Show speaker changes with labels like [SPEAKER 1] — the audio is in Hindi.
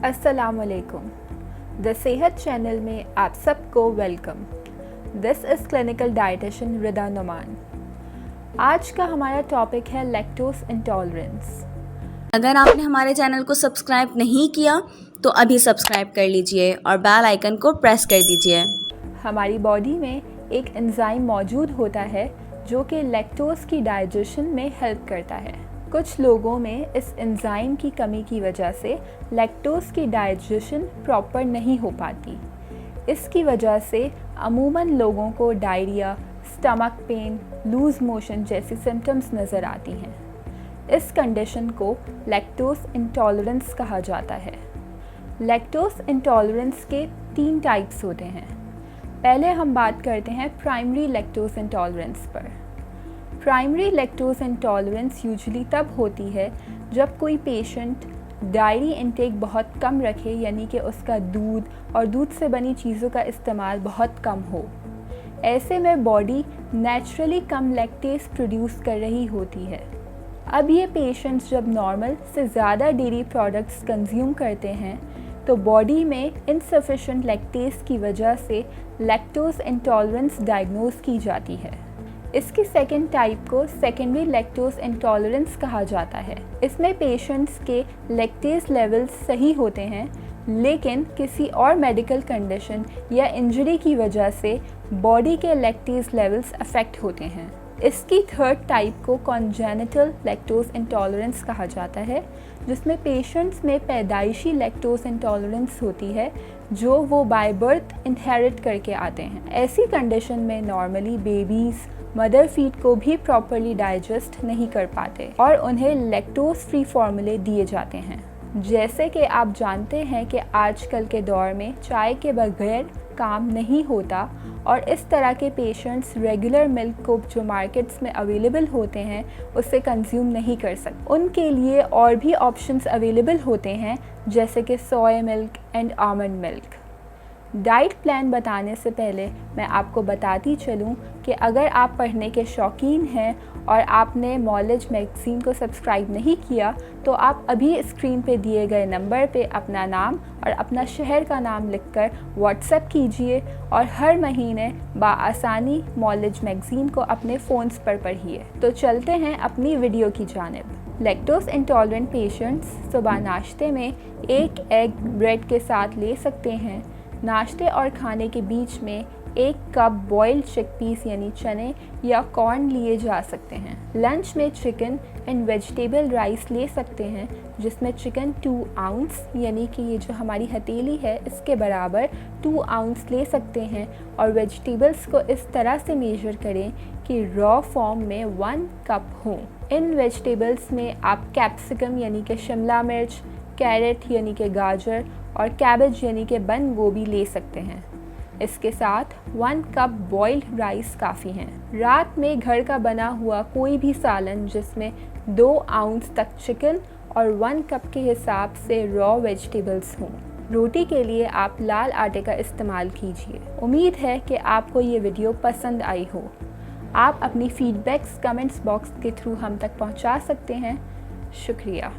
[SPEAKER 1] अस्सलामुअलैकुम। द सेहत चैनल में आप सबको welcome. This is clinical dietitian Rida Numan. आज का हमारा टॉपिक है लैक्टोज इंटॉलरेंस।
[SPEAKER 2] अगर आपने हमारे चैनल को सब्सक्राइब नहीं किया तो अभी सब्सक्राइब कर लीजिए और बेल आइकन को प्रेस कर दीजिए।
[SPEAKER 1] हमारी बॉडी में एक एंजाइम मौजूद होता है जो कि लैक्टोज की डाइजेशन में हेल्प करता है। कुछ लोगों में इस एंजाइम की कमी की वजह से लैक्टोज की डाइजेशन प्रॉपर नहीं हो पाती। इसकी वजह से अमूमन लोगों को diarrhoea, stomach pain, loose motion जैसी सिम्टम्स नज़र आती हैं। इस कंडीशन को लैक्टोज इंटॉलरेंस कहा जाता है। लैक्टोज इंटॉलरेंस के 3 टाइप्स होते हैं। पहले हम बात करते हैं प्राइमरी लैक्टोज इंटॉलरेंस पर। प्राइमरी लैक्टोज इंटॉलरेंस यूजुअली तब होती है जब कोई पेशेंट डायरी इनटेक बहुत कम रखे, यानी कि उसका दूध और दूध से बनी चीज़ों का इस्तेमाल बहुत कम हो। ऐसे में बॉडी नेचुरली कम लैक्टेज प्रोड्यूस कर रही होती है। अब ये पेशेंट्स जब नॉर्मल से ज़्यादा डेयरी प्रोडक्ट्स कंज्यूम करते हैं तो बॉडी में इनसफिशेंट लैक्टेज की वजह से लैक्टोज इंटॉलरेंस डायग्नोज की जाती है। इसकी सेकेंड टाइप को सेकेंडरी लैक्टोज इंटॉलरेंस कहा जाता है। इसमें पेशेंट्स के लैक्टेज लेवल्स सही होते हैं, लेकिन किसी और मेडिकल कंडीशन या इंजरी की वजह से बॉडी के लैक्टेज लेवल्स अफेक्ट होते हैं। इसकी थर्ड टाइप को कॉन्जेनिटल लैक्टोज इंटॉलरेंस कहा जाता है, जिसमें पेशेंट्स में पैदाइशी लैक्टोज इंटॉलरेंस होती है जो वो बाय बर्थ इनहेरिट करके आते हैं। ऐसी कंडीशन में नॉर्मली बेबीज़ मदर फीड को भी प्रॉपरली डाइजेस्ट नहीं कर पाते और उन्हें लैक्टोज फ्री फॉर्मूले दिए जाते हैं। जैसे कि आप जानते हैं कि आजकल के दौर में चाय के बगैर काम नहीं होता और इस तरह के पेशेंट्स रेगुलर मिल्क को जो मार्केट्स में अवेलेबल होते हैं उससे कंज्यूम नहीं कर सकते। उनके लिए और भी ऑप्शंस अवेलेबल होते हैं, जैसे कि soya milk and almond milk. Diet plan बताने से पहले मैं आपको बताती चलूं कि अगर आप पढ़ने के शौकीन हैं और आपने नॉलेज मैगज़ीन को सब्सक्राइब नहीं किया तो आप अभी स्क्रीन पे दिए गए नंबर पे अपना नाम और अपना शहर का नाम लिखकर व्हाट्सएप कीजिए और हर महीने बाआसानी नॉलेज मैगज़ीन को अपने फ़ोन्स पर पढ़िए। तो चलते हैं अपनी वीडियो की जानिब। लैक्टोज इंटॉलरेंट पेशेंट्स सुबह नाश्ते में एक एग ब्रेड के साथ ले सकते हैं। नाश्ते और खाने के बीच में 1 कप बॉइल्ड चिकपीस यानी चने या कॉर्न लिए जा सकते हैं। लंच में चिकन एंड वेजिटेबल राइस ले सकते हैं, जिसमें चिकन 2 आउंस यानी कि ये जो हमारी हथेली है इसके बराबर 2 आउंस ले सकते हैं और वेजिटेबल्स को इस तरह से मेजर करें कि रॉ फॉर्म में 1 कप हों। इन वेजिटेबल्स में आप कैप्सिकम यानी कि शिमला मिर्च, कैरेट यानी कि गाजर और कैबेज यानी कि बंद गोभी ले सकते हैं। इसके साथ 1 कप बॉइल्ड राइस काफ़ी हैं। रात में घर का बना हुआ कोई भी सालन जिसमें 2 आउंस तक चिकन और 1 कप के हिसाब से रॉ वेजिटेबल्स हों। रोटी के लिए आप लाल आटे का इस्तेमाल कीजिए। उम्मीद है कि आपको ये वीडियो पसंद आई हो। आप अपनी फीडबैक्स कमेंट्स बॉक्स के थ्रू हम तक पहुंचा सकते हैं। शुक्रिया।